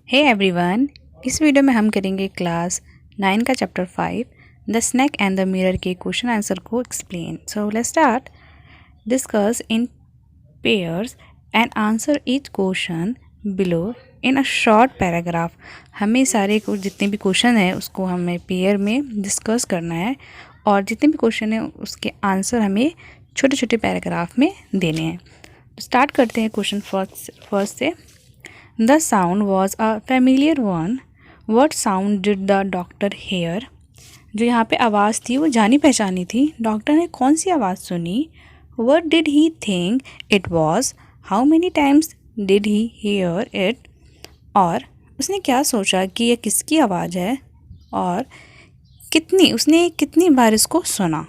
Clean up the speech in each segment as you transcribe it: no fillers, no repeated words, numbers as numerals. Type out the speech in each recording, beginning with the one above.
Hey everyone, इस video में हम करेंगे क्लास 9 का chapter 5 the snake and the mirror के क्वेश्चन आंसर को explain. So let's start. Discuss in pairs and answer each question below in a short paragraph. हमें सारे जितने भी क्वेश्चन है उसको हमें पेयर में डिस्कस करना है और जितने भी क्वेश्चन है उसके आंसर हमें छोटे छोटे पैराग्राफ में देने हैं। स्टार्ट करते हैं क्वेश्चन फर्स्ट से। The sound was a familiar one. What sound did the doctor hear? जो यहाँ पे आवाज़ थी वो जानी पहचानी थी। डॉक्टर ने कौन सी आवाज़ सुनी? What did he think it was? How many times did he hear it? और उसने क्या सोचा कि यह किसकी आवाज़ है और उसने कितनी बार इसको सुना।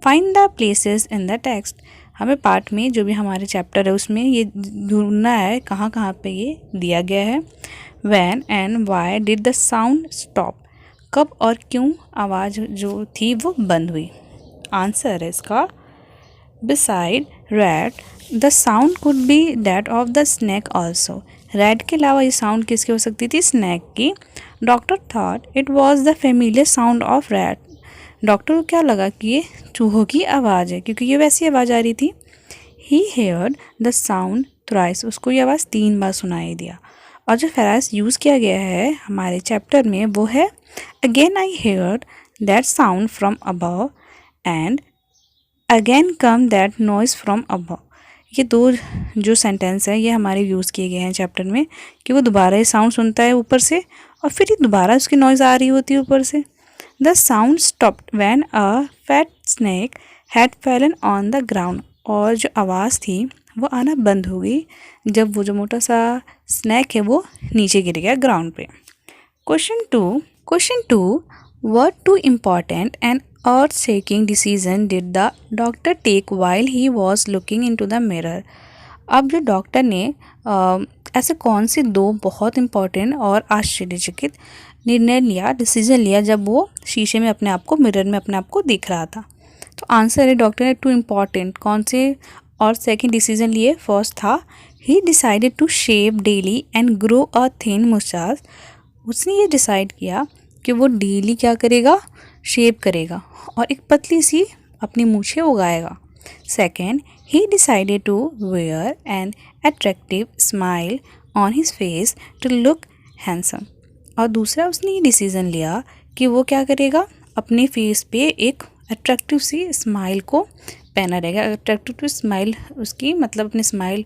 Find the places in the text. हमें पार्ट में जो भी हमारे चैप्टर है उसमें ये ढूंढना है कहाँ कहाँ पे ये दिया गया है। When and why did the sound stop. कब और क्यों आवाज़ जो थी वो बंद हुई। आंसर है इसका beside rat the sound could be that of the snake also. Rat के अलावा ये साउंड किसकी हो सकती थी? स्नैक की। Doctor thought it was the familiar sound of rat. Doctor को क्या लगा कि ये चूहों की आवाज़ है क्योंकि ये वैसी आवाज़ आ रही थी। ही हेयर्ड द साउंड थ्राइस। उसको ये आवाज़ 3 बार सुनाई दिया। और जो फ्रेज यूज़ किया गया है हमारे चैप्टर में वो है again I heard that sound from above and again come that noise from above. ये दो जो सेंटेंस है ये हमारे यूज़ किए गए हैं चैप्टर में कि वो दोबारा ये साउंड सुनता है ऊपर से और फिर ये दोबारा उसकी नॉइज़ आ रही होती है ऊपर से। The sound stopped when a fat snake had fallen on the ground। और जो आवाज़ थी वो आना बंद हो गई जब वो जो मोटा सा स्नैक है वो नीचे गिर गया ग्राउंड पे। Question two what two important and earth-shaking decision did the doctor take while he was looking into the mirror? अब जो डॉक्टर ने ऐसे कौन से दो बहुत इम्पॉर्टेंट और आश्चर्यचकित निर्णय लिया, डिसीजन लिया जब वो शीशे में अपने आप को मिरर में अपने आप को देख रहा था। तो आंसर है डॉक्टर ने टू इम्पॉर्टेंट कौन से और सेकंड डिसीजन लिए। फर्स्ट था he decided to shave daily and grow a thin moustache. उसने ये डिसाइड किया कि वो डेली क्या करेगा? शेव करेगा और एक पतली सी अपनी मूछें उगाएगा। Second he decided to wear an attractive smile on his face to look handsome. और दूसरा उसने ये डिसीज़न लिया कि वो क्या करेगा? अपने फेस पे एक अट्रैक्टिव सी स्माइल को पहना रहेगा। अट्रैक्टिव टू स्माइल उसकी मतलब अपने स्माइल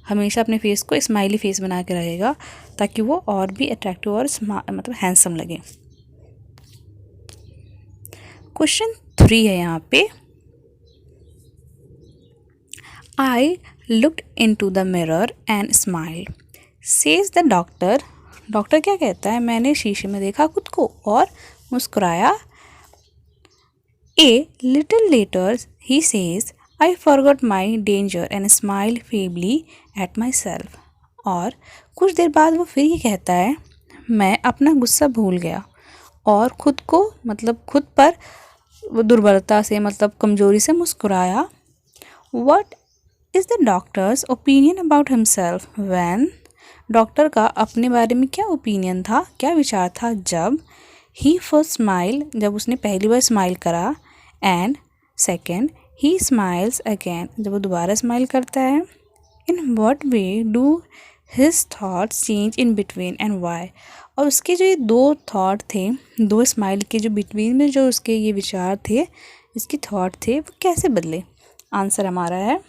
हमेशा अपने फेस को स्माइली फेस बना के रहेगा ताकि वो और भी अट्रैक्टिव और मतलब हैंडसम लगे। क्वेश्चन 3 है यहाँ पे। I looked into the mirror and smile says the doctor. Doctor क्या कहता है? मैंने शीशे में देखा खुद को और मुस्कुराया। A little later he says I forgot my danger and smile feebly at myself. और कुछ देर बाद वो फिर ये कहता है मैं अपना गुस्सा भूल गया और खुद को मतलब खुद पर वो दुर्बलता से मतलब कमज़ोरी से मुस्कुराया। What is the doctors opinion about himself when. Doctor का अपने बारे में क्या ओपिनियन था, क्या विचार था जब ही फर्स्ट स्माइल जब उसने पहली बार स्माइल करा and second he smiles again जब वो दोबारा स्माइल करता है। In what way do his thoughts change in between and why. और उसके जो ये दो थॉट थे, दो स्माइल के जो बिटवीन में जो उसके ये विचार थे, इसके थॉट थे, वो कैसे बदले। आंसर हमारा है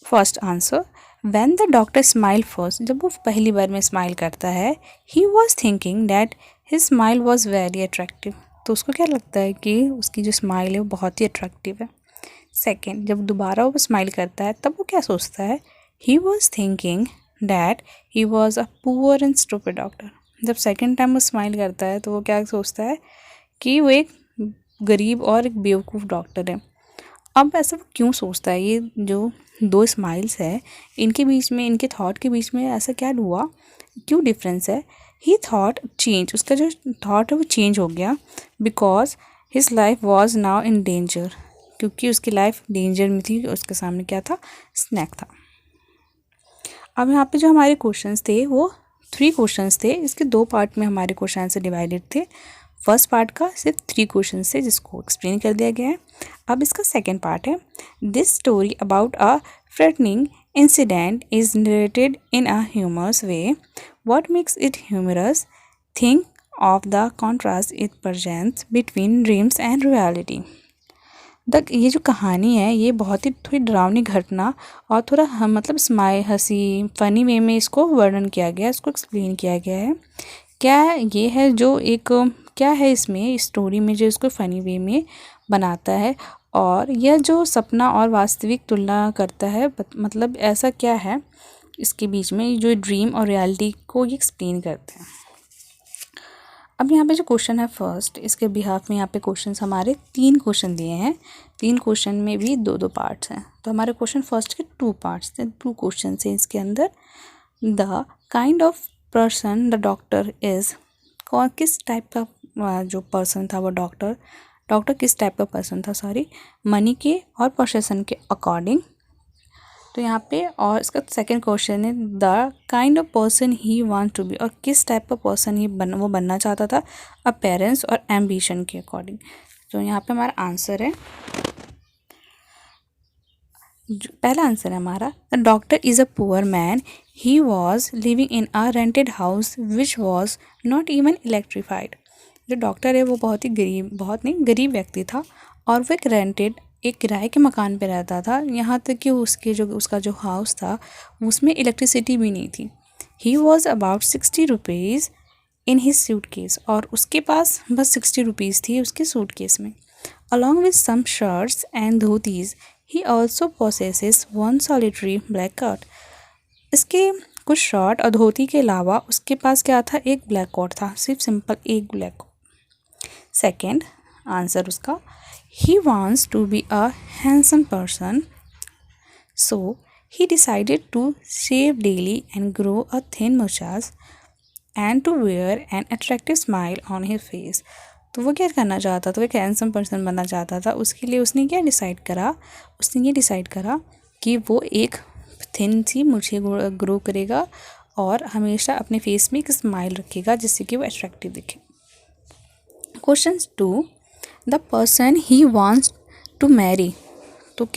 first answer when the doctor smile first. जब वो पहली बार में स्माइल करता है he was thinking that his smile was very attractive. तो उसको क्या लगता है कि उसकी जो स्माइल है वो बहुत ही अट्रैक्टिव है। सेकेंड जब दोबारा वो स्माइल करता है तब वो क्या सोचता है? He was thinking that he was a poor and stupid doctor. जब सेकेंड टाइम वो स्माइल करता है तो वो क्या सोचता है कि वो एक गरीब और एक बेवकूफ़ डॉक्टर है। अब ऐसा वो क्यों सोचता है? ये जो दो स्माइल्स है इनके बीच में, इनके थॉट के बीच में ऐसा क्या हुआ, क्यों डिफरेंस है? ही थॉट चेंज, उसका जो थॉट है वो चेंज हो गया because his life was now in danger. क्योंकि उसकी लाइफ डेंजर में थी, उसके सामने क्या था? स्नैक था। अब यहाँ पे जो हमारे क्वेश्चंस थे वो 3 क्वेश्चंस थे। इसके 2 पार्ट में हमारे क्वेश्चन आंसर डिवाइडेड थे। फर्स्ट पार्ट का सिर्फ 3 क्वेश्चंस थे जिसको एक्सप्लेन कर दिया गया है। अब इसका सेकेंड पार्ट है, this story about a frightening incident is narrated in a humorous way, what makes it humorous, think of the contrast it presents between dreams and reality. ये जो कहानी है ये बहुत ही थोड़ी डरावनी घटना और थोड़ा मतलब स्माइल हंसी फ़नी वे में इसको वर्णन किया गया है, इसको एक्सप्लेन किया गया है। क्या ये है जो एक क्या है इसमें स्टोरी में जो इसको फ़नी वे में बनाता है, और यह जो सपना और वास्तविक तुलना करता है, मतलब ऐसा क्या है इसके बीच में जो ड्रीम और रियलिटी को ये एक्सप्लेन करते हैं। अब यहाँ पे जो क्वेश्चन है फर्स्ट, इसके बिहाफ में यहाँ पे क्वेश्चंस हमारे 3 क्वेश्चन दिए हैं। 3 क्वेश्चन में भी 2-2 पार्ट्स हैं। तो हमारे क्वेश्चन फर्स्ट के 2 पार्ट्स थे, 2 क्वेश्चन हैं इसके अंदर। The kind of person the doctor is, किस टाइप का जो पर्सन था वो डॉक्टर किस टाइप का पर्सन था, मनी के और पोसेशन के अकॉर्डिंग। तो यहाँ पे और इसका सेकंड क्वेश्चन है the kind of person he want to be, और किस टाइप का पर्सन वो बनना चाहता था अपीयरेंस और एम्बिशन के अकॉर्डिंग। तो यहाँ पे हमारा आंसर है, पहला आंसर है हमारा, the doctor is a poor man, he was living in a rented house which was not even electrified. जो डॉक्टर है वो बहुत नहीं गरीब व्यक्ति था, और वो एक किराए के मकान पे रहता था। यहाँ तक कि उसका जो हाउस था उसमें इलेक्ट्रिसिटी भी नहीं थी। He was about 60 rupees in his suitcase, और उसके पास बस 60 रुपीज़ थी उसके सूटकेस में। Along with some shirts and dhotis he also possesses one solitary black coat. इसके कुछ शर्ट और धोती के अलावा उसके पास क्या था, एक ब्लैक कोट था, सिर्फ सिंपल एक ब्लैक कोट। सेकेंड आंसर उसका, he wants to be a handsome person, so he decided to shave daily and grow a thin mustache and to wear an attractive smile on his face। तो वो क्या करना चाहता था, वो एक handsome person बनना चाहता था। उसके लिए उसने ये डिसाइड करा कि वो एक थिन सी मूछें ग्रो करेगा और हमेशा अपने फेस में एक स्माइल रखेगा जिससे कि वो अट्रैक्टिव दिखे। Question 2, the person he wants to marry, तो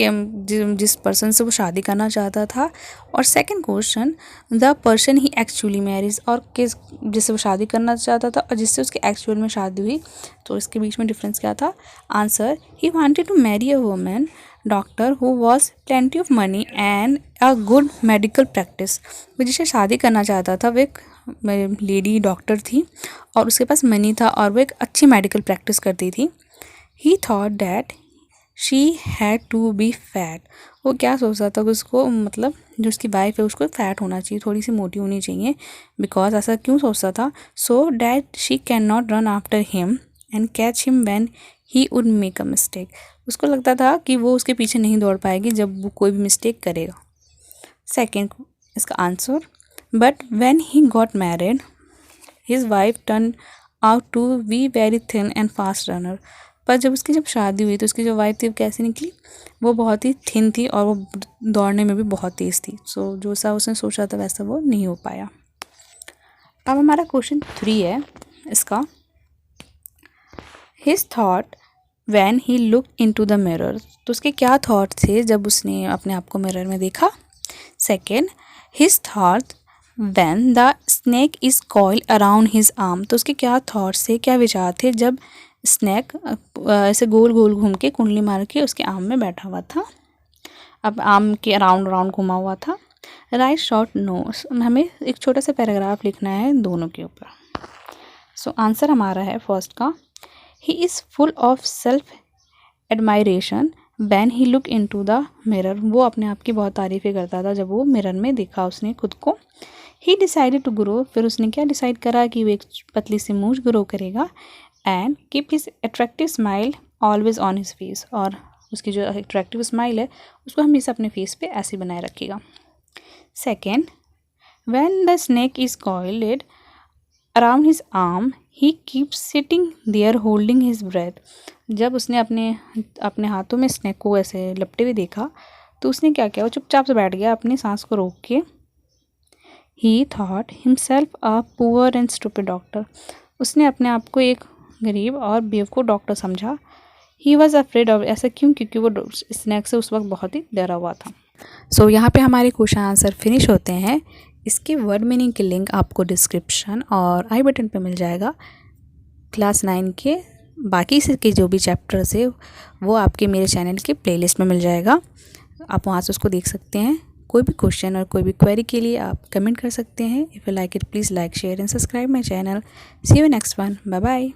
जिस पर्सन से वो शादी करना चाहता था। और second question, the person he actually marries, और जिससे वो शादी करना चाहता था और जिससे उसकी एक्चुअल में शादी हुई। तो इसके बीच में डिफरेंस क्या था। Answer, he wanted to marry a woman doctor who was plenty of money and a good medical practice. वो जिससे शादी करना चाहता था वो एक लेडी डॉक्टर थी और उसके पास मनी था और वो एक अच्छी मेडिकल प्रैक्टिस करती थी। He thought that she had to be fat, वो क्या सोचता था कि उसको मतलब जो उसकी वाइफ है उसको फैट होना चाहिए, थोड़ी सी मोटी होनी चाहिए। बिकॉज ऐसा क्यों सोचता था, so that she can not run after him and catch him when he would make a mistake. उसको लगता था कि वो उसके पीछे नहीं दौड़ पाएगी जब वो कोई भी मिस्टेक करेगा। सेकेंड इसका answer, but when he got married his wife turn out to be very thin and fast runner. पर जब शादी हुई तो उसकी जो वाइफ थी वो कैसी निकली, वो बहुत ही थिन थी और वो दौड़ने में भी बहुत तेज़ थी। सो जो सा उसने सोचा था वैसा वो नहीं हो पाया। अब हमारा क्वेश्चन 3 है इसका, his thought when he look into the mirror, तो उसके क्या थॉट थे जब उसने अपने आप को मिरर में देखा। Second, his thought when the snake is coiled around his arm, तो उसके क्या थॉट्स थे, क्या विचार थे जब स्नेक ऐसे गोल गोल घूम के कुंडली मार के उसके आर्म में बैठा हुआ था, अब आर्म के राउंड घुमा हुआ था। राइट शॉर्ट नोट्स, हमें एक छोटा सा पैराग्राफ लिखना है दोनों के ऊपर। सो आंसर हमारा है फर्स्ट का, he is full of self admiration when he look into the mirror, वो अपने आप की बहुत तारीफ़ें करता था जब वो मिरर में देखा उसने खुद को। ही डिसाइडेड टू ग्रो, फिर उसने क्या डिसाइड करा कि वो एक पतली सी मूंछ ग्रो करेगा। And keep his attractive smile always on his face, और उसकी जो अट्रैक्टिव स्माइल है उसको हमेशा अपने फेस पे ऐसे बनाए रखेगा। Second, when the snake is coiled around his arm he keeps sitting there holding his breath, जब उसने अपने हाथों में स्नेक को ऐसे लपटे हुए देखा तो उसने क्या किया, वो चुपचाप से बैठ गया अपनी सांस को रोक के ही thought himself a poor and stupid doctor. उसने अपने आप को एक गरीब और बेवकूफ़ डॉक्टर समझा। ही वॉज अफ्रेड ऑफ, ऐसा क्यों? क्योंकि वो स्नैक से उस वक्त बहुत ही डरा हुआ था। सो यहाँ पे हमारे क्वेश्चन आंसर फिनिश होते हैं। इसके वर्ड मीनिंग की लिंक आपको डिस्क्रिप्शन और आई बटन पे मिल जाएगा। क्लास 9 के बाकी से के जो भी चैप्टर्स है वो आपके मेरे चैनल के प्लेलिस्ट में मिल जाएगा, आप वहाँ से उसको देख सकते हैं। कोई भी क्वेश्चन और कोई भी क्वेरी के लिए आप कमेंट कर सकते हैं। If you like it please like share and subscribe my channel. See you next one, bye bye.